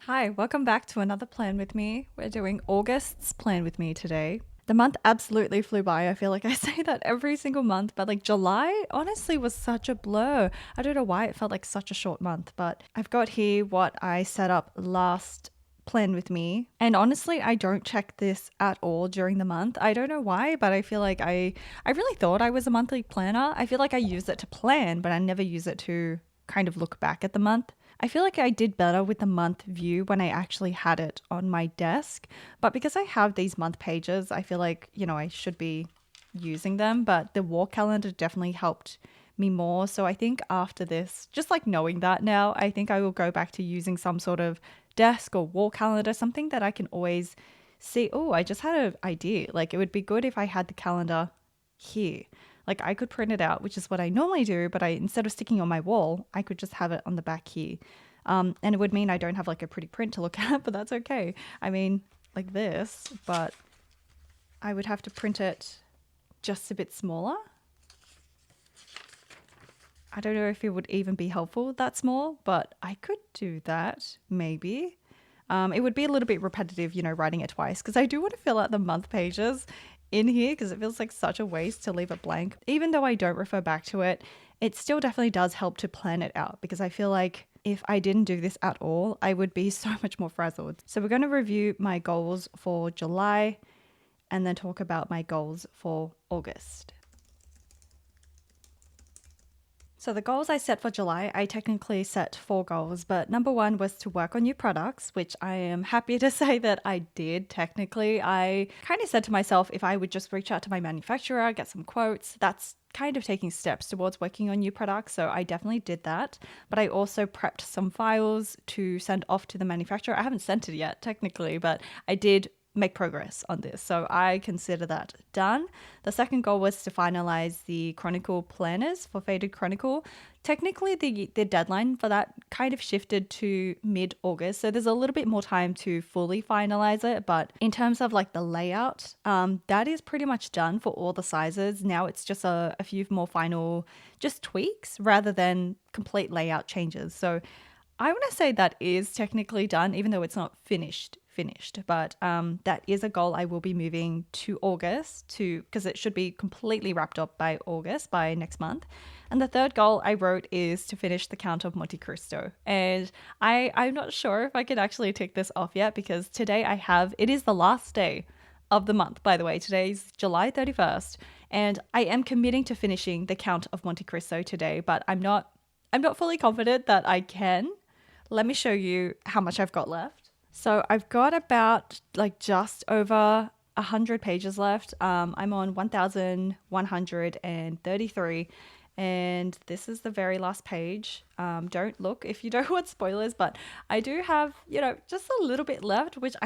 Hi, welcome back to another plan with me. We're doing August's plan with me today. The month absolutely flew by. I feel like I say that every single month, but like July honestly was such a blur. I don't know why it felt like such a short month, but I've got here what I set up last plan with me. And honestly, I don't check this at all during the month. I don't know why, but I feel like I really thought I was a monthly planner. I feel like I use it to plan, but I never use it to kind of look back at the month. I feel like I did better with the month view when I actually had it on my desk. But because I have these month pages, I feel like, I should be using them. But the wall calendar definitely helped me more. So I think after this, just like knowing that now, I think I will go back to using some sort of desk or wall calendar, something that I can always see. Oh, I just had an idea. Like it would be good if I had the calendar here. Like I could print it out, which is what I normally do, but I instead of sticking on my wall, I could just have it on the back here. And it would mean I don't have like a pretty print to look at, but that's okay. I mean, like this, but I would have to print it just a bit smaller. I don't know if it would even be helpful that small, but I could do that maybe. It would be a little bit repetitive, writing it twice because I do want to fill out the month pages in here because it feels like such a waste to leave it blank. Even though I don't refer back to it, it still definitely does help to plan it out because I feel like if I didn't do this at all, I would be so much more frazzled. So we're going to review my goals for July and then talk about my goals for August. So the goals I set for July, I technically set 4 goals, but number one was to work on new products, which I am happy to say that I did technically. I kind of said to myself, if I would just reach out to my manufacturer, get some quotes, that's kind of taking steps towards working on new products. So I definitely did that. But I also prepped some files to send off to the manufacturer. I haven't sent it yet, technically, but I did make progress on this. So I consider that done. The second goal was to finalize the Chronicle planners for Faded Chronicle. Technically, the deadline for that kind of shifted to mid-August, so there's a little bit more time to fully finalize it. But in terms of like the layout, that is pretty much done for all the sizes. Now it's just a few more final just tweaks rather than complete layout changes. So I want to say that is technically done, even though it's not finished. But that is a goal I will be moving to August to because it should be completely wrapped up by August, by next month. And the third goal I wrote is to finish the Count of Monte Cristo. And I'm not sure if I could actually take this off yet because today it is the last day of the month, by the way. Today's July 31st. And I am committing to finishing the Count of Monte Cristo today, but I'm not fully confident that I can. Let me show you how much I've got left. So I've got about like just over 100 pages left. I'm on 1,133 and this is the very last page. Don't look if you don't want spoilers, but I do have, just a little bit left, which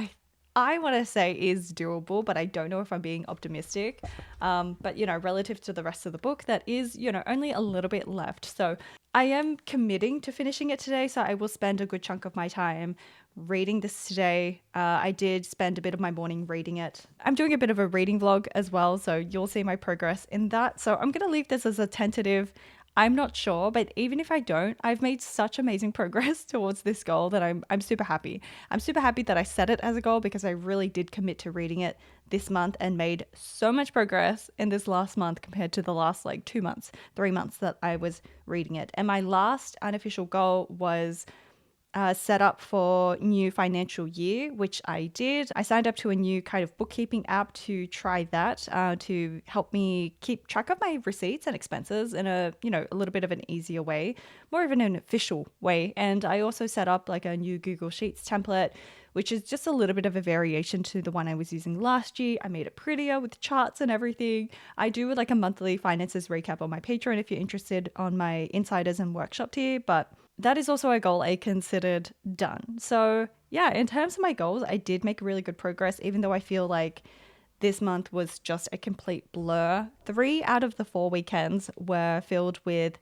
I want to say is doable, but I don't know if I'm being optimistic. But, relative to the rest of the book, that is, only a little bit left. So I am committing to finishing it today. So I will spend a good chunk of my time reading this today. I did spend a bit of my morning reading it. I'm doing a bit of a reading vlog as well. So you'll see my progress in that. So I'm going to leave this as a tentative. I'm not sure, but even if I don't, I've made such amazing progress towards this goal that I'm super happy. I'm super happy that I set it as a goal because I really did commit to reading it this month and made so much progress in this last month compared to the last like 2 months, 3 months that I was reading it. And my last unofficial goal was set up for new financial year, which I did. I signed up to a new kind of bookkeeping app to try that to help me keep track of my receipts and expenses in a little bit of an easier way, more of an official way. And I also set up like a new Google Sheets template, which is just a little bit of a variation to the one I was using last year. I made it prettier with charts and everything. I do like a monthly finances recap on my Patreon if you're interested on my insiders and workshop tier, but that is also a goal I considered done. So yeah, in terms of my goals, I did make really good progress, even though I feel like this month was just a complete blur. 3 out of the 4 weekends were filled with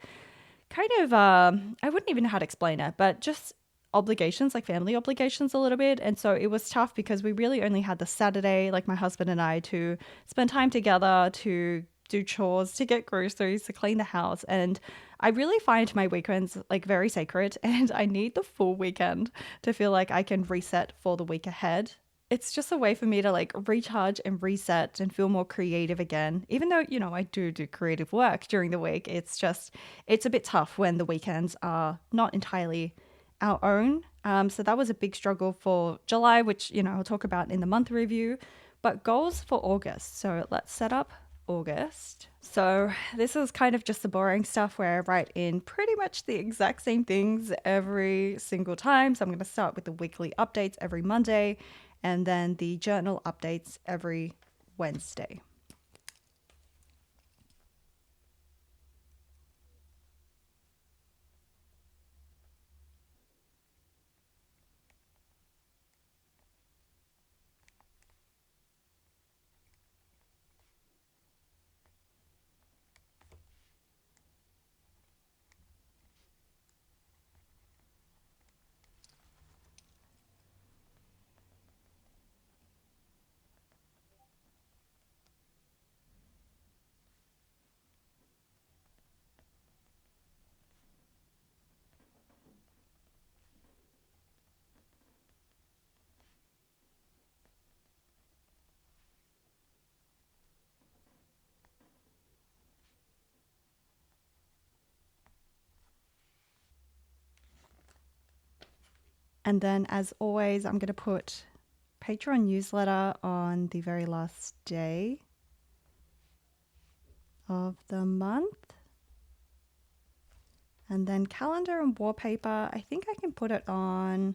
kind of, I wouldn't even know how to explain it, but just obligations, like family obligations a little bit. And so it was tough because we really only had the Saturday, like my husband and I, to spend time together, to do chores, to get groceries, to clean the house. And I really find my weekends like very sacred and I need the full weekend to feel like I can reset for the week ahead. It's just a way for me to like recharge and reset and feel more creative again. Even though, I do creative work during the week, it's a bit tough when the weekends are not entirely our own. So that was a big struggle for July, which, I'll talk about in the month review, but goals for August. So let's set up August. So this is kind of just the boring stuff where I write in pretty much the exact same things every single time. So I'm going to start with the weekly updates every Monday and then the journal updates every Wednesday. And then, as always, I'm going to put Patreon newsletter on the very last day of the month. And then calendar and wallpaper, I think I can put it on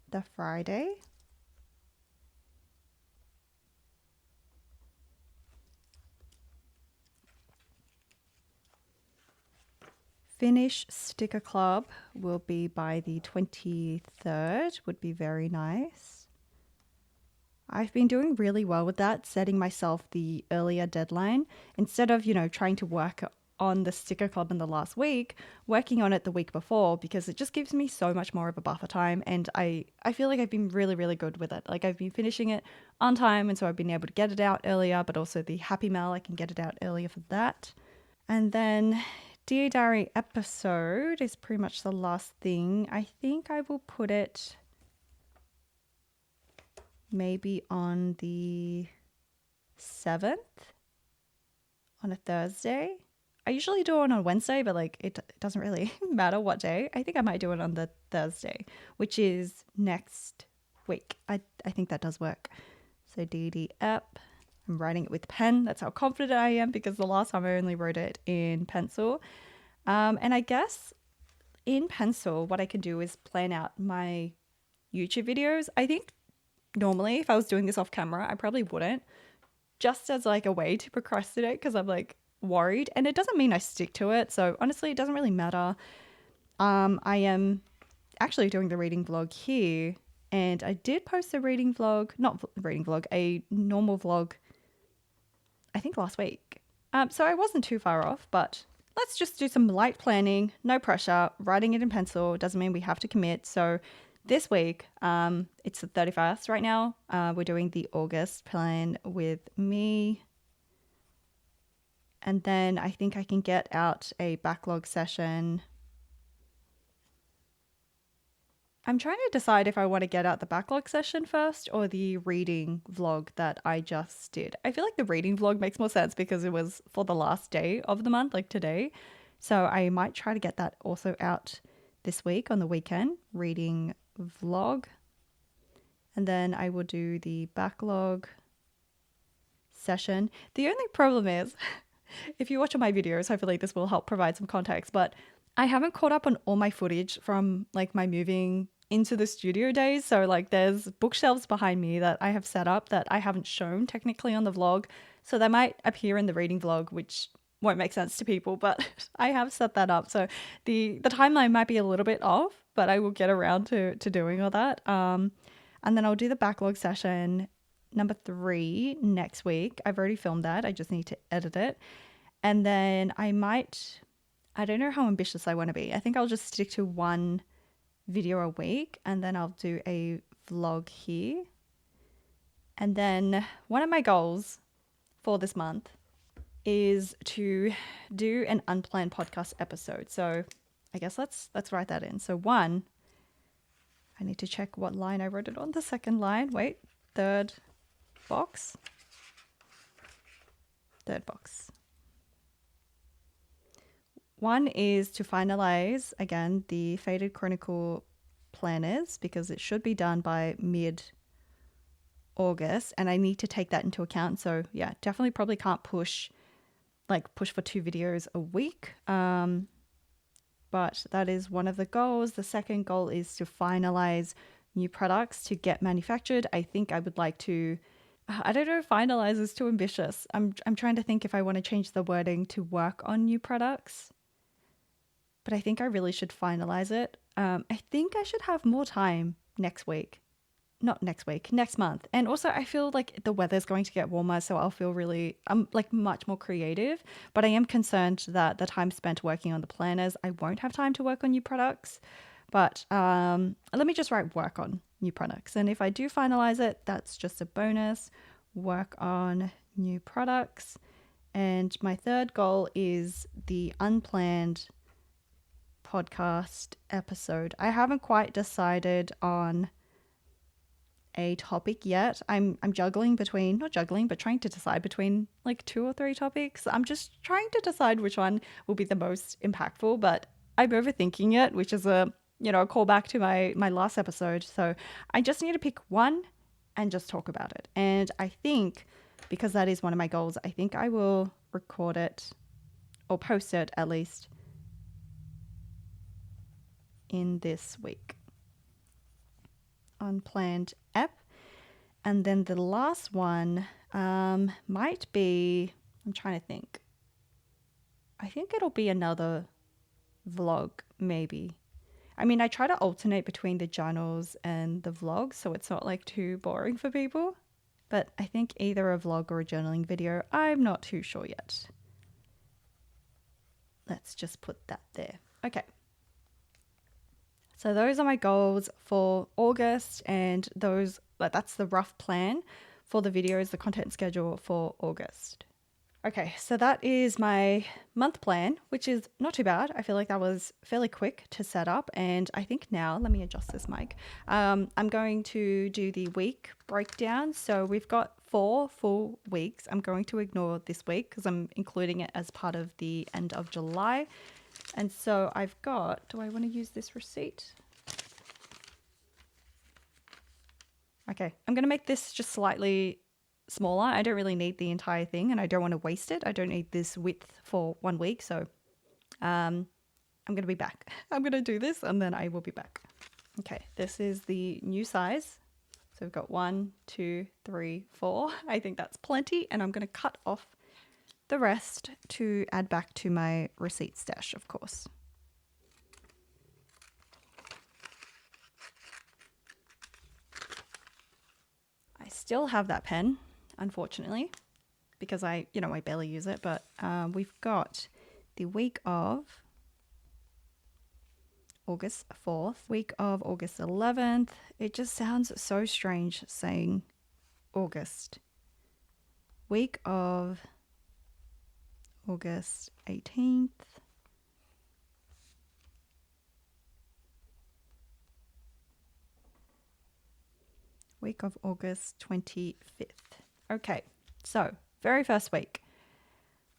the Friday. Finish sticker club will be by the 23rd, would be very nice. I've been doing really well with that, setting myself the earlier deadline instead of, trying to work on the sticker club in the last week, working on it the week before because it just gives me so much more of a buffer time and I feel like I've been really, really good with it. Like I've been finishing it on time and so I've been able to get it out earlier, but also the Happy Mail, I can get it out earlier for that. And then Dear Diary episode is pretty much the last thing. I think I will put it maybe on the 7th on a Thursday. I usually do it on a Wednesday, but like it doesn't really matter what day. I think I might do it on the Thursday, which is next week. I think that does work. So DD app. I'm writing it with pen. That's how confident I am because the last time I only wrote it in pencil. And I guess in pencil, what I can do is plan out my YouTube videos. I think normally if I was doing this off camera, I probably wouldn't, just as like a way to procrastinate because I'm like worried and it doesn't mean I stick to it. So honestly, it doesn't really matter. I am actually doing the reading vlog here and I did post a reading vlog, not reading vlog, a normal vlog, I think last week. So I wasn't too far off, but let's just do some light planning, no pressure. Writing it in pencil doesn't mean we have to commit. So this week, it's the 31st right now. We're doing the August plan with me. And then I think I can get out a backlog session. I'm trying to decide if I want to get out the backlog session first or the reading vlog that I just did. I feel like the reading vlog makes more sense because it was for the last day of the month, like today. So I might try to get that also out this week on the weekend, reading vlog. And then I will do the backlog session. The only problem is, if you watch all my videos, hopefully this will help provide some context, but I haven't caught up on all my footage from like my moving into the studio days. So like there's bookshelves behind me that I have set up that I haven't shown technically on the vlog. So they might appear in the reading vlog, which won't make sense to people, but I have set that up. So the timeline might be a little bit off, but I will get around to doing all that. And then I'll do the backlog session number 3 next week. I've already filmed that. I just need to edit it. And then I don't know how ambitious I want to be. I think I'll just stick to one video a week and then I'll do a vlog here. And then one of my goals for this month is to do an unplanned podcast episode. So I guess let's write that in. So one, I need to check what line I wrote it on. The second line. Wait, third box. Third box. One is to finalize, again, the Faded Chronicle planners because it should be done by mid-August and I need to take that into account. So yeah, definitely probably can't push for 2 videos a week. But that is one of the goals. The second goal is to finalize new products to get manufactured. I think I would like to, I don't know if finalize is too ambitious. I'm trying to think if I want to change the wording to work on new products. But I think I really should finalize it. I think I should have more time next week. Not next week, next month. And also I feel like the weather's going to get warmer, so I'll feel I'm like much more creative. But I am concerned that the time spent working on the planners, I won't have time to work on new products. But let me just write work on new products. And if I do finalize it, that's just a bonus. Work on new products. And my third goal is the unplanned podcast episode. I haven't quite decided on a topic yet. I'm juggling between, not juggling, but trying to decide between like 2 or 3 topics. I'm just trying to decide which one will be the most impactful, but I'm overthinking it, which is a callback to my last episode. So I just need to pick one and just talk about it. And I think because that is one of my goals, I think I will record it or post it at least in this week. Unplanned app. And then the last one might be, I'm trying to think. I think it'll be another vlog, maybe. I mean, I try to alternate between the journals and the vlogs, so it's not like too boring for people. But I think either a vlog or a journaling video, I'm not too sure yet. Let's just put that there. Okay. So those are my goals for August, and that's the rough plan for the videos, the content schedule for August. Okay, so that is my month plan, which is not too bad. I feel like that was fairly quick to set up. And I think now, let me adjust this mic. I'm going to do the week breakdown. So we've got 4 full weeks. I'm going to ignore this week because I'm including it as part of the end of July. And so I've got, do I want to use this receipt? Okay, I'm going to make this just slightly smaller. I don't really need the entire thing and I don't want to waste it. I don't need this width for 1 week. So I'm going to be back. I'm going to do this and then I will be back. Okay, this is the new size. So we've got 1, 2, 3, 4. I think that's plenty. And I'm going to cut off the rest to add back to my receipt stash, of course. I still have that pen, unfortunately, because I barely use it, but we've got the week of August 4th, week of August 11th. It just sounds so strange saying August. Week of August 18th. Week of August 25th. Okay, so very first week.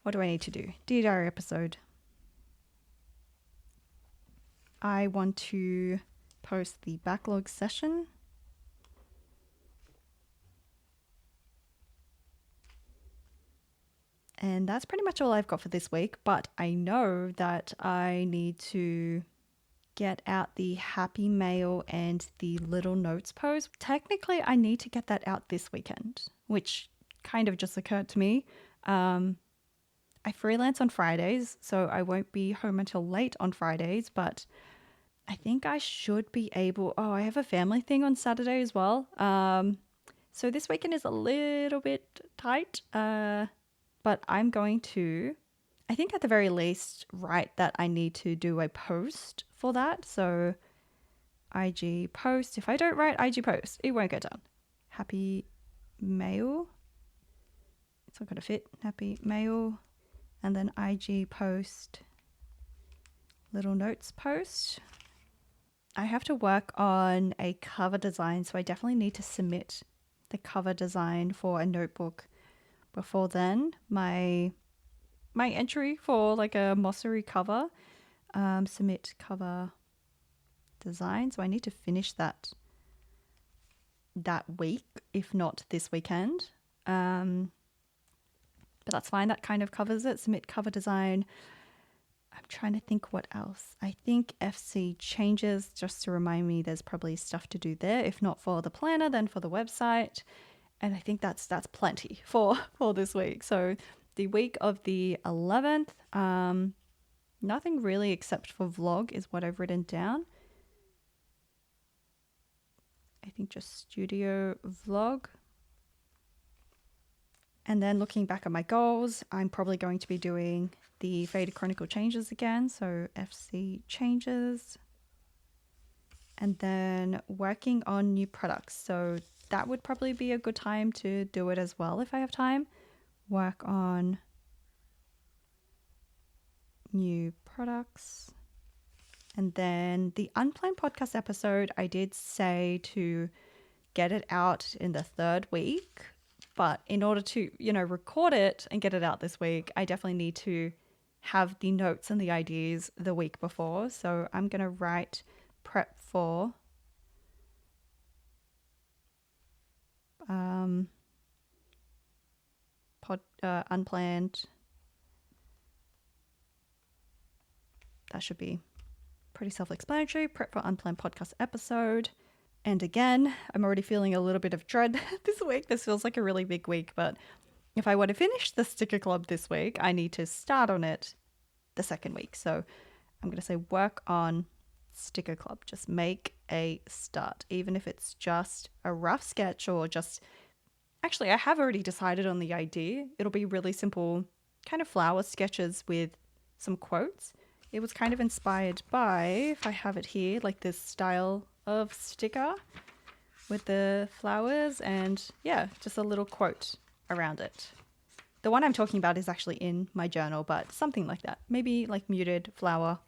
What do I need to do? Dear Diary episode. I want to post the backlog session. And that's pretty much all I've got for this week, but I know that I need to get out the happy mail and the little notes post. Technically, I need to get that out this weekend, which kind of just occurred to me. I freelance on Fridays, so I won't be home until late on Fridays, but I think I should be able... Oh, I have a family thing on Saturday as well. So this weekend is a little bit tight, but I'm going to, I think at the very least, write that I need to do a post for that. So IG post. If I don't write IG post, it won't get done. Happy mail. It's not going to fit. Happy mail. and then IG post, little notes post. I have to work on a cover design, so I definitely need to submit the cover design for a notebook before then. My entry for like a Mossery cover, submit cover design. So I need to finish that week, if not this weekend. But that's fine. That kind of covers it. Submit cover design. I'm trying to think what else. I think FC changes, just to remind me there's probably stuff to do there. If not for the planner, then for the website. And I think that's plenty for this week. So the week of the 11th, nothing really except for vlog is what I've written down. I think just studio vlog. And then looking back at my goals, I'm probably going to be doing the Faded Chronicle changes again. So FC changes. And then working on new products. So that would probably be a good time to do it as well if I have time. Work on new products. And then the unplanned podcast episode, I did say to get it out in the 3rd week. But in order to, record it and get it out this week, I definitely need to have the notes and the ideas the week before. So I'm going to write prep for unplanned. That should be pretty self-explanatory. Prep for unplanned podcast episode. And again, I'm already feeling a little bit of dread this week. This feels like a really big week, but if I want to finish the sticker club this week, I need to start on it the 2nd week. So I'm going to say work on sticker club. Just make a start, even if it's just a rough sketch or just... Actually, I have already decided on the idea. It'll be really simple, kind of flower sketches with some quotes. It was kind of inspired by, if I have it here, like this style of sticker with the flowers and just a little quote around it. The one I'm talking about is actually in my journal, but something like that. Maybe like muted flower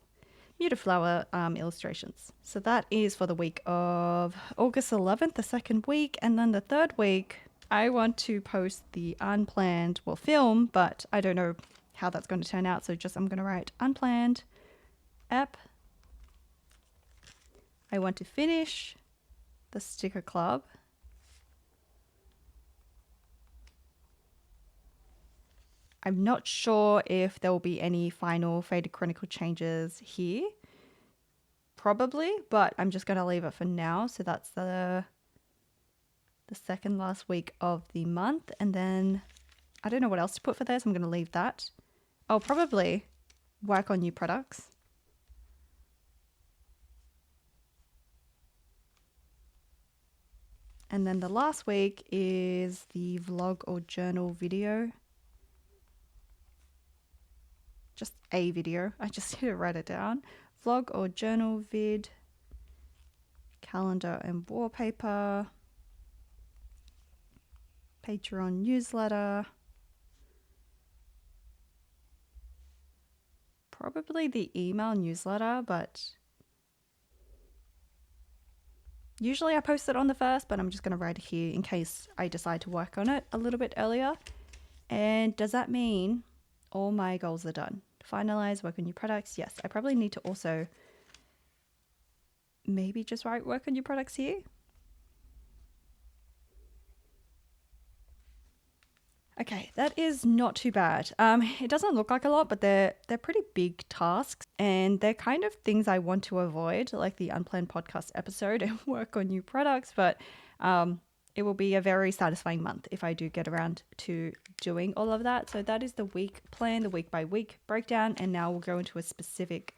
illustrations. So that is for the week of August 11th, the 2nd week. And then the 3rd week, I want to post the unplanned, film, but I don't know how that's going to turn out. So I'm going to write unplanned app. I want to finish the sticker club. I'm not sure if there will be any final Faded Chronicle changes here. Probably, but I'm just going to leave it for now. So that's the 2nd last week of the month. And then I don't know what else to put for this. I'm going to leave that. I'll probably work on new products. And then the last week is the vlog or journal video. Just a video. I just need to write it down. Vlog or journal vid. Calendar and wallpaper. Patreon newsletter. Probably the email newsletter, but usually I post it on the 1st, but I'm just going to write it here in case I decide to work on it a little bit earlier. And does that mean all my goals are done? Finalize, work on new products? Yes, I probably need to also maybe just write work on new products here. Okay, that is not too bad. It doesn't look like a lot, but they're pretty big tasks, and they're kind of things I want to avoid, like the unplanned podcast episode and work on new products. But it will be a very satisfying month if I do get around to doing all of that. So that is the week plan, the week by week breakdown, and now we'll go into a specific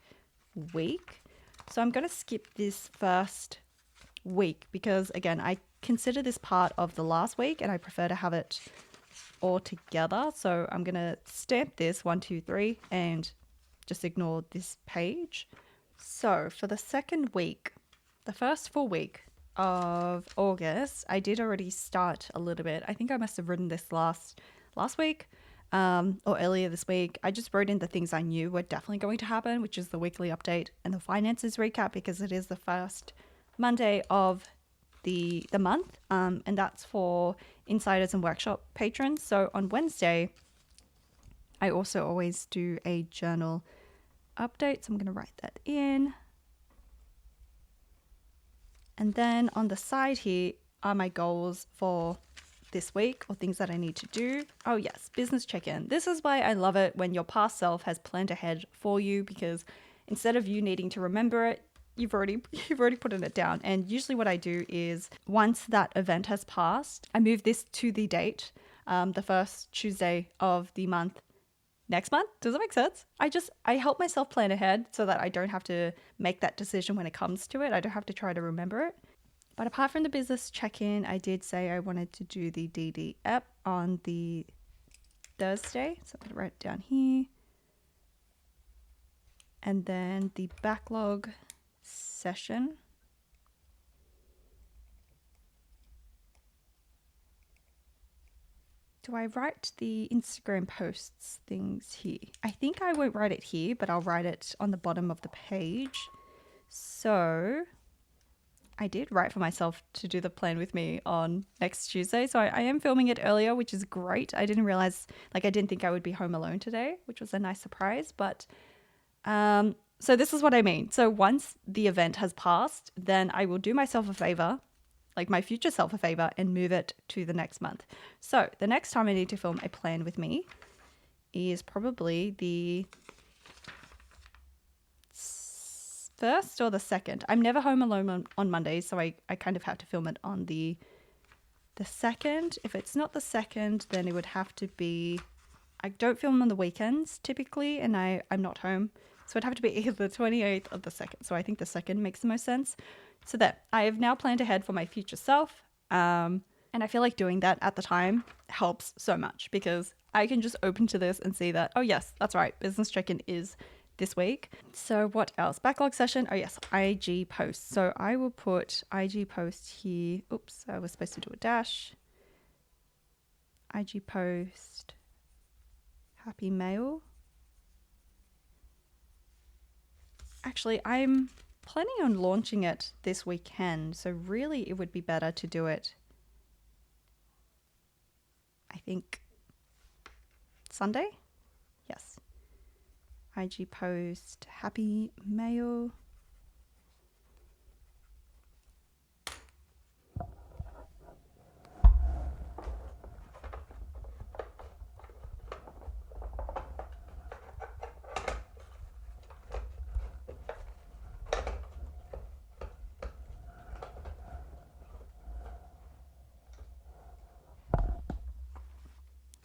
week. So I'm going to skip this first week because, again, I consider this part of the last week, and I prefer to have it all together. So I'm going to stamp this 1, 2, 3 and just ignore this page. So for the 2nd week, the first full week of August, I did already start a little bit. I think I must have written this last week. or earlier this week, I just wrote in the things I knew were definitely going to happen, which is the weekly update and the finances recap, because it is the first Monday of the month, and that's for insiders and workshop patrons. So on Wednesday, I also always do a journal update, so I'm going to write that in. And then on the side here are my goals for this week, or things that I need to do. Oh yes, business check-in. This is why I love it when your past self has planned ahead for you, because instead of you needing to remember it, you've already put it down. And usually what I do is, once that event has passed, I move this to the date, the first Tuesday of the month next month. Does that make sense? I help myself plan ahead so that I don't have to make that decision when it comes to it. I don't have to try to remember it. But apart from the business check-in, I did say I wanted to do the DD app on the Thursday. So I'm going to write it down here. And then the backlog session. Do I write the Instagram posts things here? I think I won't write it here, but I'll write it on the bottom of the page. So I did write for myself to do the plan with me on next Tuesday. So I am filming it earlier, which is great. I didn't realize, I didn't think I would be home alone today, which was a nice surprise. But so this is what I mean. So once the event has passed, then I will do myself a favor, like my future self a favor, and move it to the next month. So the next time I need to film a plan with me is probably the first or the second. I'm never home alone on Mondays, so I kind of have to film it on the second. If it's not the second, then it would have to be, I don't film on the weekends typically, and I'm not home. So it'd have to be either the 28th or the 2nd. So I think the 2nd makes the most sense. So there, I have now planned ahead for my future self. And I feel like doing that at the time helps so much, because I can just open to this and see that, oh yes, that's right, business check-in is this week. So what else? Backlog session. Oh yes, IG post. So I will put IG post here. Oops, I was supposed to do a dash. IG post. Happy mail. Actually, I'm planning on launching it this weekend, so really it would be better to do it, I think, Sunday? Yes. IG post, happy mail.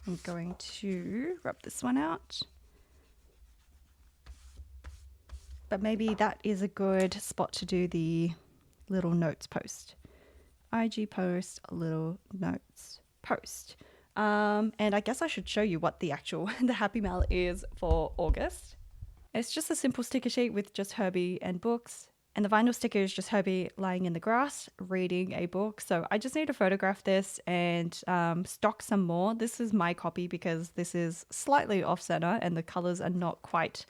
I'm going to rub this one out. But maybe that is a good spot to do the little notes post. IG post, little notes post. And I guess I should show you what the actual, the happy mail is for August. It's just a simple sticker sheet with just Herbie and books. And the vinyl sticker is just Herbie lying in the grass, reading a book. So I just need to photograph this and stock some more. This is my copy because this is slightly off center and the colors are not quite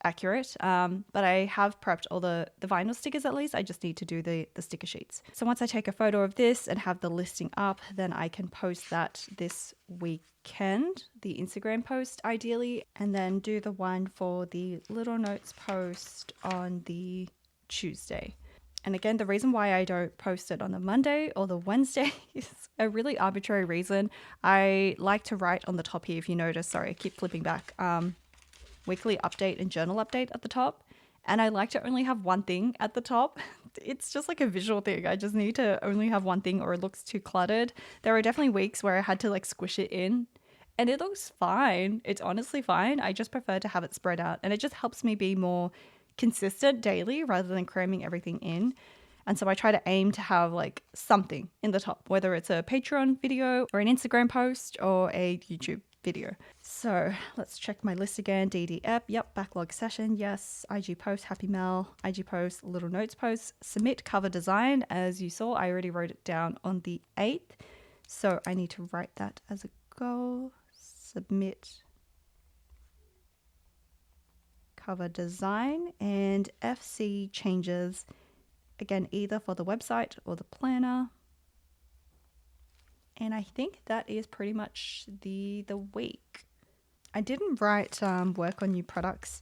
accurate. But I have prepped all the vinyl stickers at least. I just need to do the sticker sheets. So once I take a photo of this and have the listing up, then I can post that this weekend, the Instagram post ideally, and then do the one for the little notes post on the Tuesday. And again, the reason why I don't post it on the Monday or the Wednesday is a really arbitrary reason. I like to write on the top here, if you notice, sorry, I keep flipping back, weekly update and journal update at the top. And I like to only have one thing at the top. It's just like a visual thing. I just need to only have one thing or it looks too cluttered. There are definitely weeks where I had to squish it in and it looks fine. It's honestly fine. I just prefer to have it spread out and it just helps me be more consistent daily rather than cramming everything in. And so I try to aim to have something in the top, whether it's a Patreon video or an Instagram post or a YouTube video. So let's check my list again. DD app, yep. Backlog session, yes. IG post, happy mail. IG post, little notes post. Submit cover design. As you saw, I already wrote it down on the 8th. So I need to write that as a goal. submit cover design, and FC changes, again, either for the website or the planner. And I think that is pretty much the week. I didn't write work on new products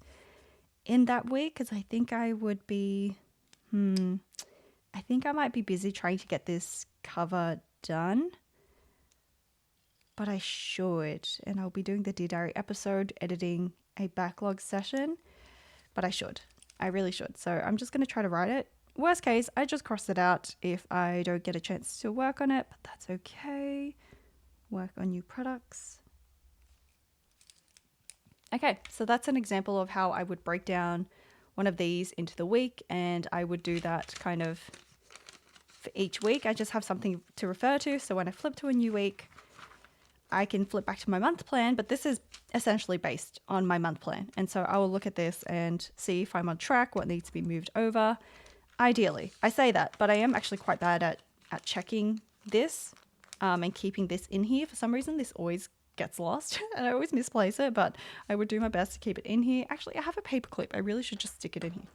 in that week because I think I would be, I think I might be busy trying to get this cover done. But I should, and I'll be doing the Dear Diary episode, editing a backlog session. But I should. I really should. So I'm just going to try to write it. Worst case, I just cross it out if I don't get a chance to work on it, but that's okay. Work on new products. Okay, so that's an example of how I would break down one of these into the week, and I would do that kind of for each week. I just have something to refer to, so when I flip to a new week, I can flip back to my month plan, but this is essentially based on my month plan. And so I will look at this and see if I'm on track, what needs to be moved over. Ideally, I say that, but I am actually quite bad at checking this and keeping this in here. For some reason, this always gets lost and I always misplace it, but I would do my best to keep it in here. Actually, I have a paper clip. I really should just stick it in here.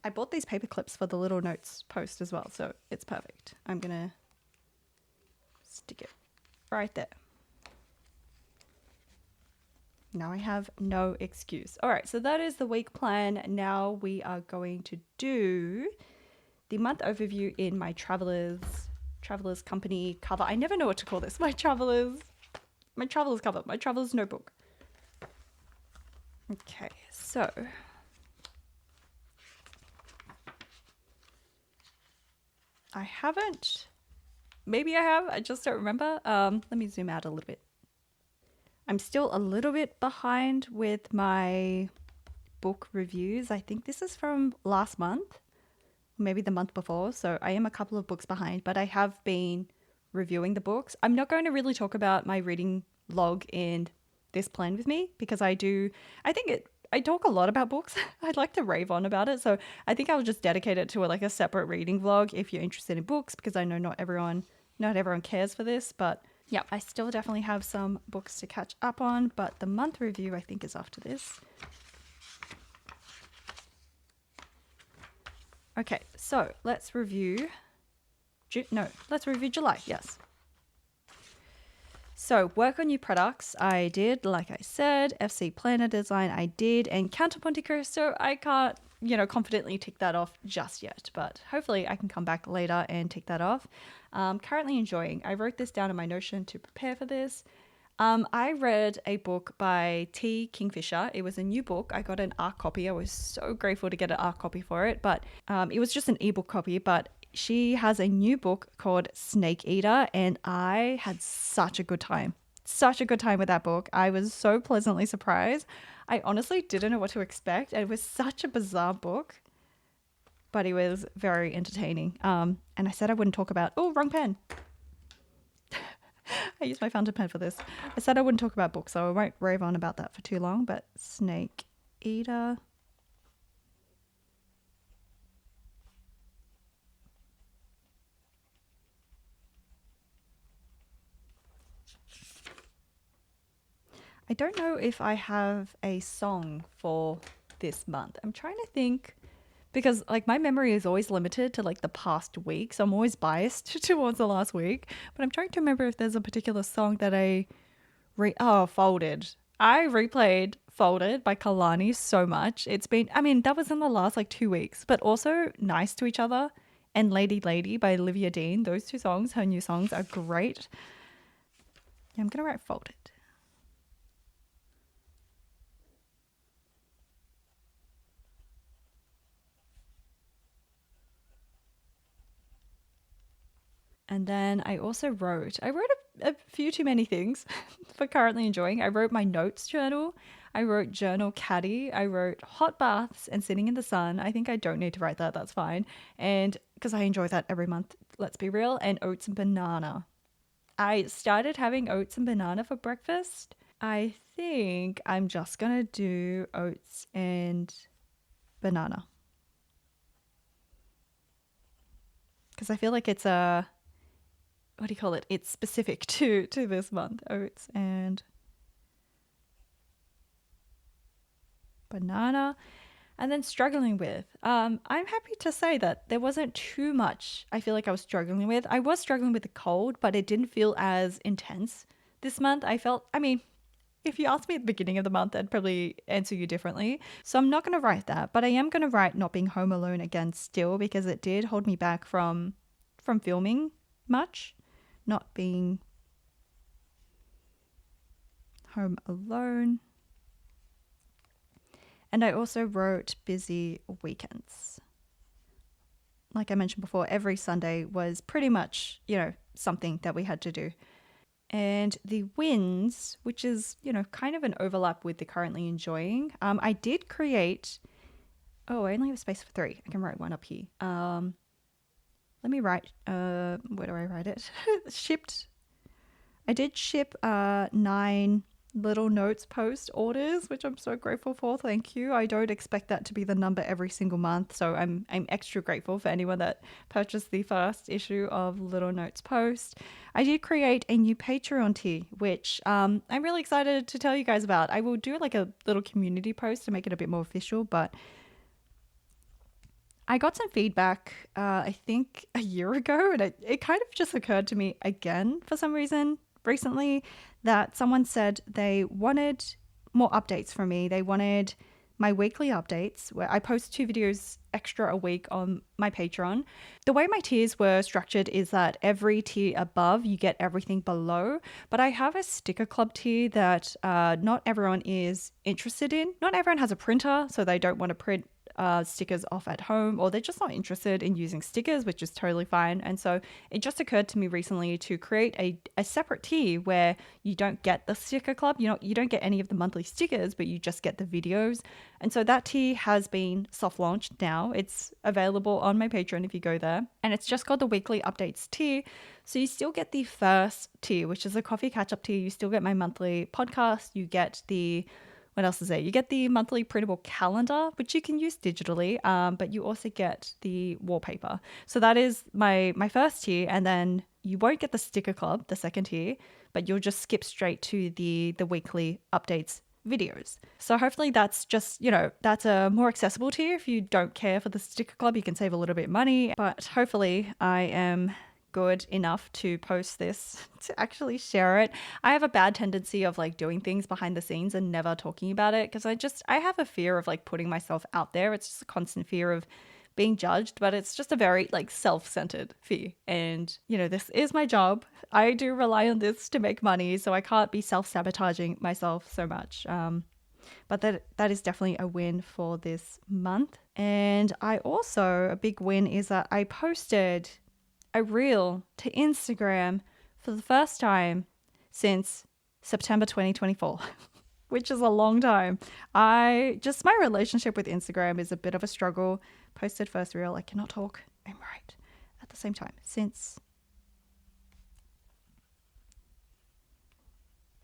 I bought these paper clips for the little notes post as well, so it's perfect. I'm going to stick it right there. Now I have no excuse. All right, so that is the week plan. Now we are going to do the month overview in my Travelers Company cover. I never know what to call this. My Travelers cover, my Travelers notebook. Okay, so I haven't, maybe I have, I just don't remember. Let me zoom out a little bit. I'm still a little bit behind with my book reviews. I think this is from last month, maybe the month before. So I am a couple of books behind, but I have been reviewing the books. I'm not going to really talk about my reading log in this plan with me because I talk a lot about books. I'd like to rave on about it. So I think I'll just dedicate it to a separate reading vlog if you're interested in books, because I know not everyone cares for this, but yeah, I still definitely have some books to catch up on, but the month review I think is after this. Okay, so let's review July, yes. So work on new products, I did, like I said. FC planner design, I did. And Count of Monte Cristo, I can't, confidently tick that off just yet. But hopefully I can come back later and tick that off. Currently enjoying. I wrote this down in my Notion to prepare for this. I read a book by T. Kingfisher. It was a new book. I got an ARC copy. I was so grateful to get an ARC copy for it. But it was just an ebook copy. But she has a new book called Snake Eater, and I had such a good time. Such a good time with that book. I was so pleasantly surprised. I honestly didn't know what to expect. It was such a bizarre book, but it was very entertaining. And I said I wouldn't talk about... Oh, wrong pen. I used my fountain pen for this. I said I wouldn't talk about books, so I won't rave on about that for too long, but Snake Eater... I don't know if I have a song for this month. I'm trying to think, because my memory is always limited to the past week, so I'm always biased towards the last week. But I'm trying to remember if there's a particular song that I Folded. I replayed Folded by Kalani so much. It's been, that was in the last 2 weeks, but also Nice to Each Other and Lady Lady by Olivia Dean. Those two songs, her new songs, are great. Yeah, I'm gonna write Folded. And then I wrote a few too many things for currently enjoying. I wrote my notes journal. I wrote journal caddy. I wrote hot baths and sitting in the sun. I think I don't need to write that. That's fine. And because I enjoy that every month, let's be real. And oats and banana. I started having oats and banana for breakfast. I think I'm just going to do oats and banana. Because I feel like it's what do you call it? It's specific to this month. Oats and banana. And then struggling with. I'm happy to say that there wasn't too much I feel like I was struggling with. I was struggling with the cold, but it didn't feel as intense this month. I mean, if you asked me at the beginning of the month, I'd probably answer you differently. So I'm not going to write that, but I am going to write not being home alone again still because it did hold me back from filming much, not being home alone. And I also wrote busy weekends. Like I mentioned before, every Sunday was pretty much, something that we had to do. And the wins, which is, kind of an overlap with the currently enjoying, I did create. Oh, I only have space for 3. I can write one up here. Let me write. Where do I write it? Shipped. I did ship 9 little notes post orders, which I'm so grateful for. Thank you. I don't expect that to be the number every single month, so I'm extra grateful for anyone that purchased the first issue of Little Notes Post. I did create a new Patreon tier, which I'm really excited to tell you guys about. I will do like a little community post to make it a bit more official, but I got some feedback, I think a year ago, and it kind of just occurred to me again for some reason recently that someone said they wanted more updates from me. They wanted my weekly updates where I post 2 videos extra a week on my Patreon. The way my tiers were structured is that every tier above you get everything below, but I have a sticker club tier that not everyone is interested in. Not everyone has a printer, so they don't want to print stickers off at home, or they're just not interested in using stickers, which is totally fine. And so it just occurred to me recently to create a separate tier where you don't get the sticker club, you don't get any of the monthly stickers, but you just get the videos. And so that tier has been soft launched now. It's available on my Patreon if you go there, and it's just called the weekly updates tier. So you still get the first tier, which is a coffee catch up tier. You still get my monthly podcast. You get what else is there? You get the monthly printable calendar, which you can use digitally, but you also get the wallpaper. So that is my first tier, and then you won't get the sticker club, the second tier, but you'll just skip straight to the weekly updates videos. So hopefully that's just, that's a more accessible tier. If you don't care for the sticker club, you can save a little bit of money, but hopefully I am good enough to post this, to actually share it. I have a bad tendency of like doing things behind the scenes and never talking about it because I have a fear of like putting myself out there. It's just a constant fear of being judged, but it's just a very like self-centered fear. And this is my job. I do rely on this to make money, so I can't be self-sabotaging myself so much. But that is definitely a win for this month. And I also, a big win is that I posted a reel to Instagram for the first time since September 2024, which is a long time. My relationship with Instagram is a bit of a struggle. Posted first reel, I cannot talk and write at the same time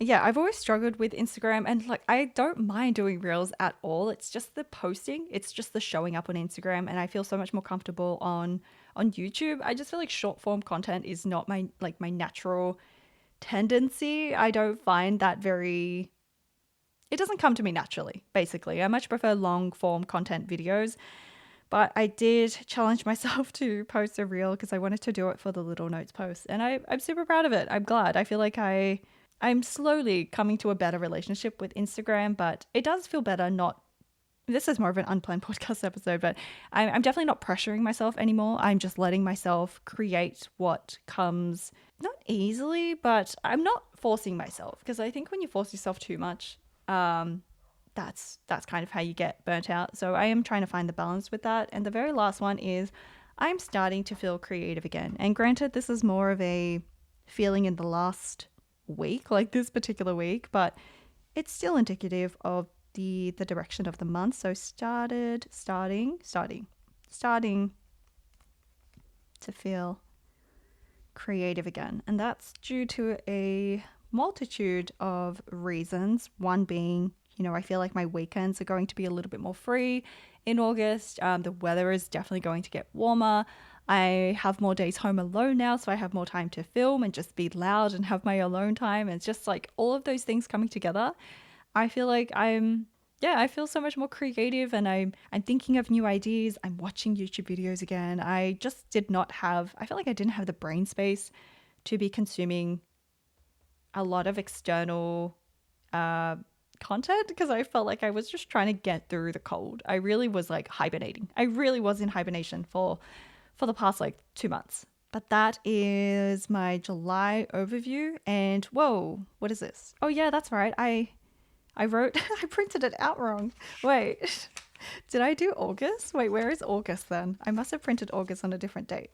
I've always struggled with Instagram, and like I don't mind doing reels at all. It's just the posting, it's just the showing up on Instagram, and I feel so much more comfortable on YouTube. I just feel like short form content is not my natural tendency. I don't find that it doesn't come to me naturally, basically. I much prefer long form content videos. But I did challenge myself to post a reel because I wanted to do it for the Little Notes post. And I'm super proud of it. I'm glad. I feel like I'm slowly coming to a better relationship with Instagram, but it does feel better this is more of an unplanned podcast episode, but I'm definitely not pressuring myself anymore. I'm just letting myself create what comes, not easily, but I'm not forcing myself, because I think when you force yourself too much, that's kind of how you get burnt out. So I am trying to find the balance with that. And the very last one is I'm starting to feel creative again. And granted, this is more of a feeling in the last week, like this particular week, but it's still indicative of the direction of the month. So starting to feel creative again. And that's due to a multitude of reasons. One being, I feel like my weekends are going to be a little bit more free in August. The weather is definitely going to get warmer. I have more days home alone now, so I have more time to film and just be loud and have my alone time. And it's just like all of those things coming together. I feel like I'm yeah, I feel so much more creative, and I'm thinking of new ideas. I'm watching YouTube videos again. I just did not have I feel like I didn't have the brain space to be consuming a lot of external uh content because I felt like I was just trying to get through the cold. I really was like hibernating. I really was in hibernation for the past like 2 months. But that is my July overview, and whoa, what is this? Oh yeah, that's right. I wrote I printed it out wrong. Wait. Did I do August? Wait, where is August then? I must have printed August on a different date.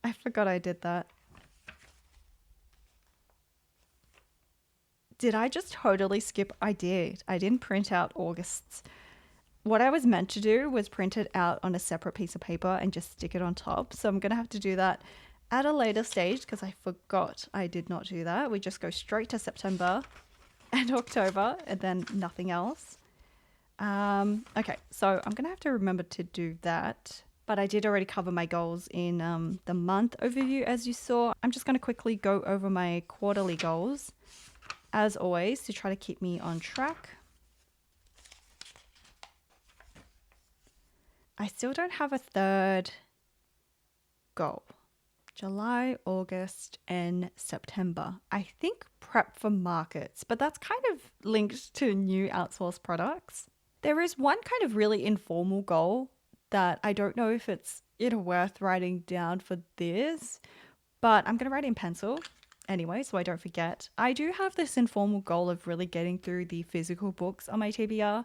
I forgot I did that. Did I just totally skip? I did. I didn't print out August's. What I was meant to do was print it out on a separate piece of paper and just stick it on top. So I'm going to have to do that at a later stage because I forgot I did not do that. We just go straight to September and October and then nothing else. Okay, so I'm going to have to remember to do that. But I did already cover my goals in the month overview, as you saw. I'm just going to quickly go over my quarterly goals, as always, to try to keep me on track. I still don't have a third goal. July, August, and September. I think prep for markets, but that's kind of linked to new outsourced products. There is one kind of really informal goal that I don't know if it's worth writing down for this, but I'm going to write it in pencil anyway so I don't forget. I do have this informal goal of really getting through the physical books on my TBR.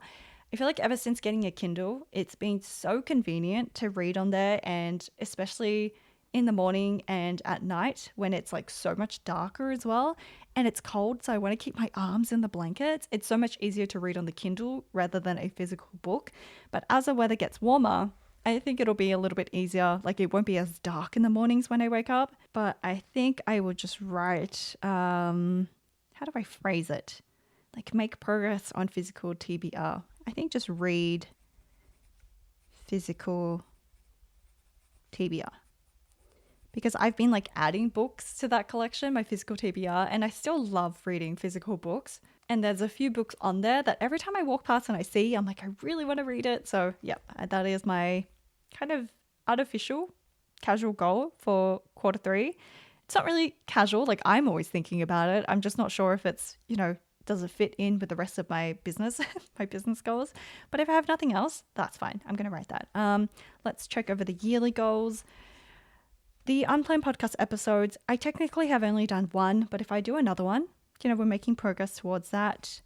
I feel like ever since getting a Kindle, it's been so convenient to read on there, and especially in the morning and at night when it's like so much darker as well and it's cold, so I want to keep my arms in the blankets. It's so much easier to read on the Kindle rather than a physical book. But as the weather gets warmer, I think it'll be a little bit easier. Like it won't be as dark in the mornings when I wake up. But I think I will just write, how do I phrase it? Like make progress on physical TBR. I think just read physical TBR. Because I've been like adding books to that collection, my physical TBR, and I still love reading physical books. And there's a few books on there that every time I walk past and I see, I'm like, I really want to read it. So, yeah, that is my kind of artificial casual goal for quarter three. It's not really casual. Like, I'm always thinking about it. I'm just not sure if it's, does it fit in with the rest of my business, my business goals. But if I have nothing else, that's fine. I'm going to write that. Let's check over the yearly goals. The unplanned podcast episodes, I technically have only done one, but if I do another one, we're making progress towards that.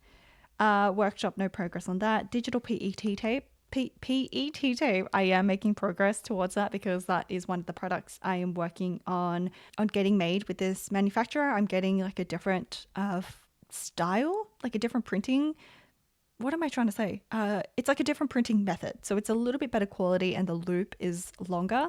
Workshop, no progress on that. Digital PET tape. PET tape, I am making progress towards that because that is one of the products I am working on getting made with this manufacturer. I'm getting like a different style, like a different printing. What am I trying to say? It's like a different printing method. So it's a little bit better quality and the loop is longer.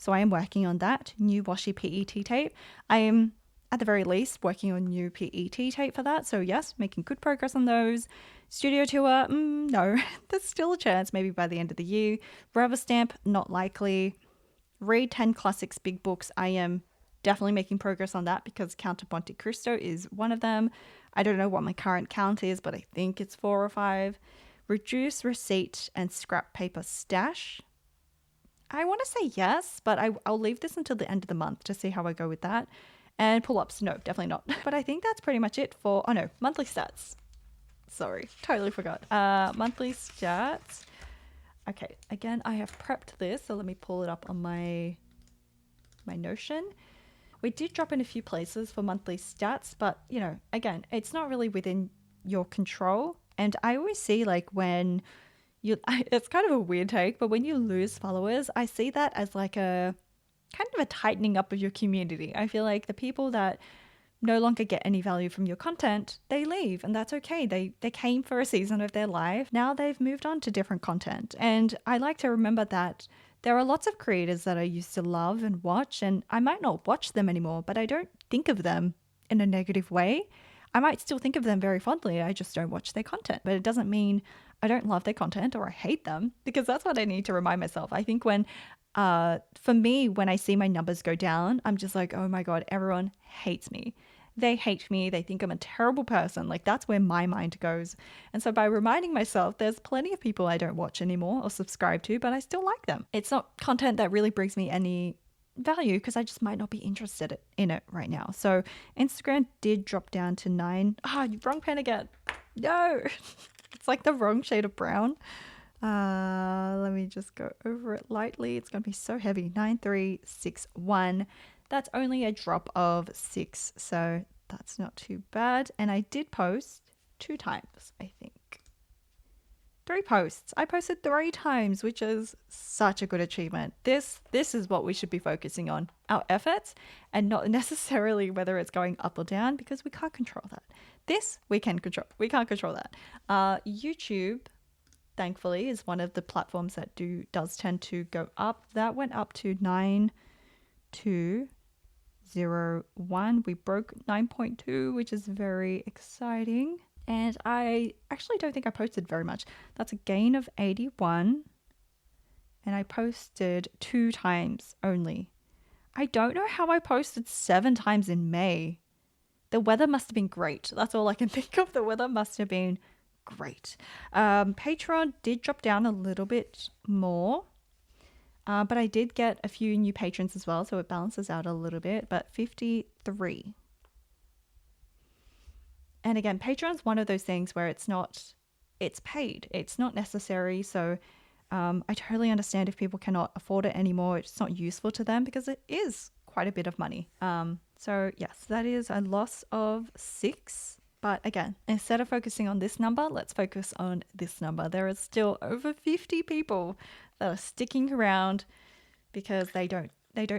So I am working on that. New washi PET tape. I am, at the very least, working on new PET tape for that. So yes, making good progress on those. Studio tour, no. There's still a chance maybe by the end of the year. Rubber stamp, not likely. Read 10 classics big books. I am definitely making progress on that because Count of Monte Cristo is one of them. I don't know what my current count is, but I think it's 4 or 5. Reduce receipt and scrap paper stash. I want to say yes, but I'll leave this until the end of the month to see how I go with that. And pull-ups, no, definitely not. But I think that's pretty much it for, monthly stats. Sorry, totally forgot. Monthly stats. Okay, again, I have prepped this, so let me pull it up on my Notion. We did drop in a few places for monthly stats, but, again, it's not really within your control. And I always see like when it's kind of a weird take, but when you lose followers, I see that as like a kind of a tightening up of your community. I feel like the people that no longer get any value from your content, they leave, and that's okay. They came for a season of their life. Now they've moved on to different content. And I like to remember that there are lots of creators that I used to love and watch, and I might not watch them anymore, but I don't think of them in a negative way. I might still think of them very fondly. I just don't watch their content, but it doesn't mean I don't love their content or I hate them, because that's what I need to remind myself. I think for me, when I see my numbers go down, I'm just like, oh my God, everyone hates me. they hate me, they think I'm a terrible person. Like that's where my mind goes. And so by reminding myself, there's plenty of people I don't watch anymore or subscribe to, but I still like them. It's not content that really brings me any value because I just might not be interested in it right now. So Instagram did drop down to 9. Wrong pen again. No. It's like the wrong shade of brown. Let me just go over it lightly. It's going to be so heavy. 9361. That's only a drop of 6, so that's not too bad. And I did post 2 times, I think. 3 posts. I posted 3 times, which is such a good achievement. This is what we should be focusing on, our efforts, and not necessarily whether it's going up or down, because we can't control that. This we can control. We can't control that. YouTube, thankfully, is one of the platforms that does tend to go up. That went up to 9,201. We broke 9.2, which is very exciting. And I actually don't think I posted very much. That's a gain of 81. And I posted 2 times only. I don't know how I posted 7 times in May. The weather must have been great. That's all I can think of. The weather must have been great. Patreon did drop down a little bit more. But I did get a few new patrons as well, so it balances out a little bit. But 53. And again, Patreon's one of those things where it's paid. It's not necessary. So I totally understand if people cannot afford it anymore. It's not useful to them because it is quite a bit of money. So yes, that is a loss of 6. But again, instead of focusing on this number, let's focus on this number. There are still over 50 people that are sticking around because they don't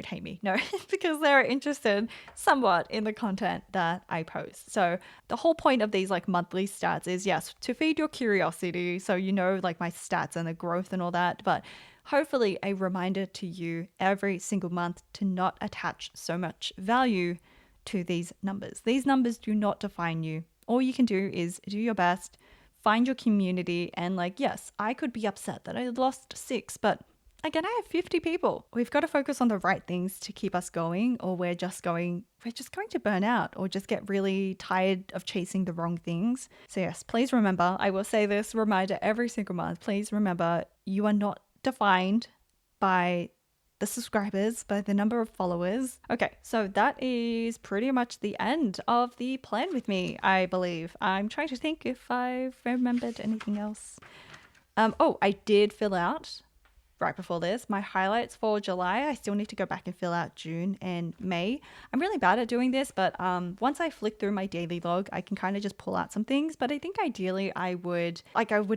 hate me. No, because they're interested somewhat in the content that I post. So the whole point of these like monthly stats is, yes, to feed your curiosity. So you know, like my stats and the growth and all that, but hopefully a reminder to you every single month to not attach so much value to these numbers. These numbers do not define you. All you can do is do your best, find your community, and like, yes, I could be upset that I lost 6, but again, I have 50 people. We've got to focus on the right things to keep us going, or we're just going to burn out or just get really tired of chasing the wrong things. So yes, please remember, I will say this reminder every single month. Please remember, you are not defined by the subscribers, by the number of followers. Okay, so that is pretty much the end of the plan with me, I believe. I'm trying to think if I've remembered anything else. I did fill out right before this my highlights for July. I still need to go back and fill out June and May. I'm really bad at doing this, but once I flick through my daily log, I can kind of just pull out some things. But I think ideally I would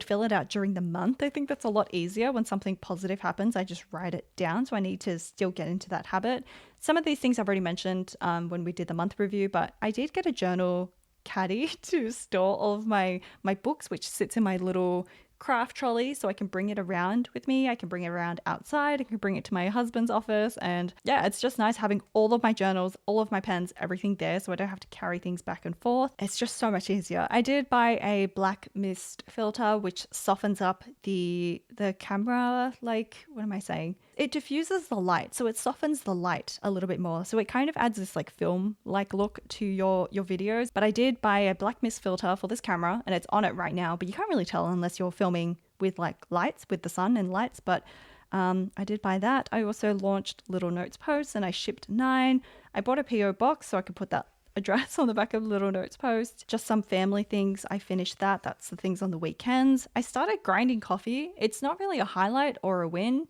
fill it out during the month. I think that's a lot easier. When something positive happens, I just write it down. So I need to still get into that habit. Some of these things I've already mentioned when we did the month review, but I did get a journal caddy to store all of my books, which sits in my little craft trolley, so I can bring it around with me. I can bring it around outside. I can bring it to my husband's office. And yeah, it's just nice having all of my journals, all of my pens, everything there, so I don't have to carry things back and forth. It's just so much easier. I did buy a black mist filter, which softens up the camera. Like, what am I saying? It diffuses the light, so it softens the light a little bit more. So it kind of adds this like film-like look to your videos. But I did buy a black mist filter for this camera, and it's on it right now, but you can't really tell unless you're filming with like lights, with the sun and lights. But I did buy that. I also launched Little Notes Post, and I shipped 9. I bought a PO box so I could put that address on the back of Little Notes Post. Just some family things. I finished that. That's the things on the weekends. I started grinding coffee. It's not really a highlight or a win.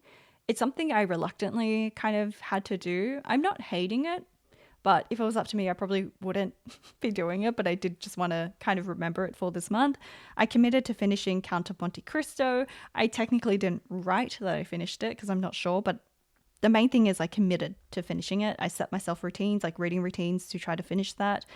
It's something I reluctantly kind of had to do. I'm not hating it, but if it was up to me, I probably wouldn't be doing it, but I did just want to kind of remember it for this month. I committed to finishing Count of Monte Cristo. I technically didn't write that I finished it because I'm not sure, but the main thing is I committed to finishing it. I set myself routines, like reading routines, to try to finish that.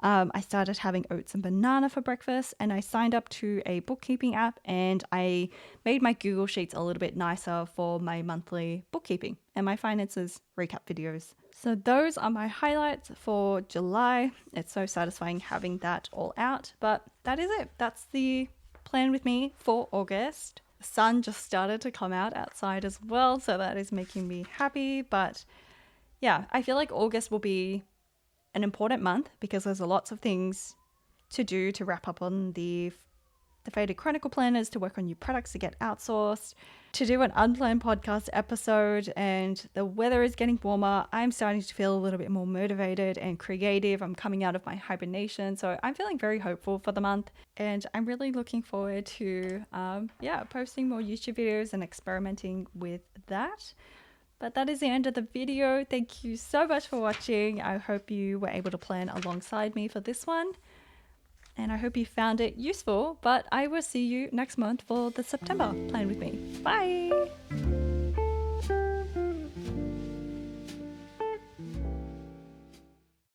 I started having oats and banana for breakfast, and I signed up to a bookkeeping app, and I made my Google Sheets a little bit nicer for my monthly bookkeeping and my finances recap videos. So those are my highlights for July. It's so satisfying having that all out, but that is it. That's the plan with me for August. The sun just started to come out outside as well, so that is making me happy. But yeah, I feel like August will be an important month because there's lots of things to do to wrap up on the Faded Chronicle planners, to work on new products, to get outsourced, to do an unplanned podcast episode, and the weather is getting warmer. I'm starting to feel a little bit more motivated and creative. I'm coming out of my hibernation, so I'm feeling very hopeful for the month, and I'm really looking forward to posting more YouTube videos and experimenting with that. But that is the end of the video. Thank you so much for watching. I hope you were able to plan alongside me for this one. And I hope you found it useful, but I will see you next month for the September plan with me. Bye!